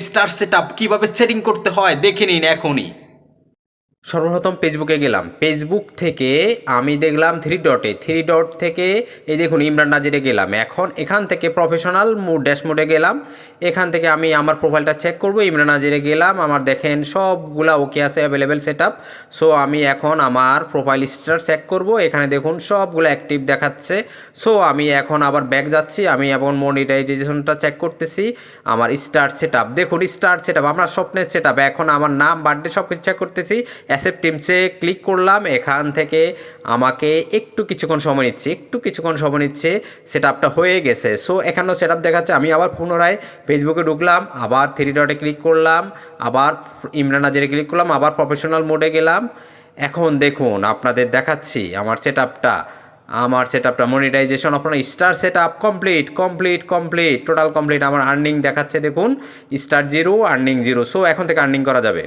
Star setup কিভাবে setting করতে হয় দেখে নিন এখনই। সর্বপ্রথম ফেসবুকে গেলাম, ফেসবুক থেকে আমি দেখলাম থ্রি ডট থেকে এই দেখুন ইমরান নাজিরে গেলাম। এখন এখান থেকে প্রফেশনাল ড্যাশবোর্ডে গেলাম। এখান থেকে আমি আমার প্রোফাইলটা চেক করব। ইমরান নাজিরে গেলাম, আমার দেখেন সবগুলা ওকে আছে, অ্যাভেলেবেল সেটআপ। সো আমি এখন আমার প্রোফাইল স্টার চেক করব। এখানে দেখুন সবগুলো অ্যাক্টিভ দেখাচ্ছে। সো আমি এখন আবার ব্যাক যাচ্ছি, আমি এখন মনিটাইজেশনটা চেক করতেছি। আমার স্টার সেটআপ দেখুন, স্টার সেটআপ আমার স্বপ্নের সেটআপ। এখন আমার নাম, বার্থডে সব কিছু চেক করতেছি। অ্যাসেপ্ট টিমসে ক্লিক করলাম। এখান থেকে আমাকে কিছুক্ষণ সময় নিচ্ছে, সেটআপটা হয়ে গেছে। সো এখানেও সেটআপ দেখাচ্ছে। আমি আবার পুনরায় ফেসবুকে ঢুকলাম, আবার থ্রি ডটে ক্লিক করলাম, আবার ইমরান নাজিরে ক্লিক করলাম, আবার প্রফেশনাল মোডে গেলাম। এখন দেখুন আপনাদের দেখাচ্ছি আমার সেটআপটা মনিটাইজেশন আপনার star setup complete total complete. আমার আর্নিং দেখাচ্ছে দেখুন, স্টার 0 আর্নিং 0। সো এখন থেকে আর্নিং করা যাবে।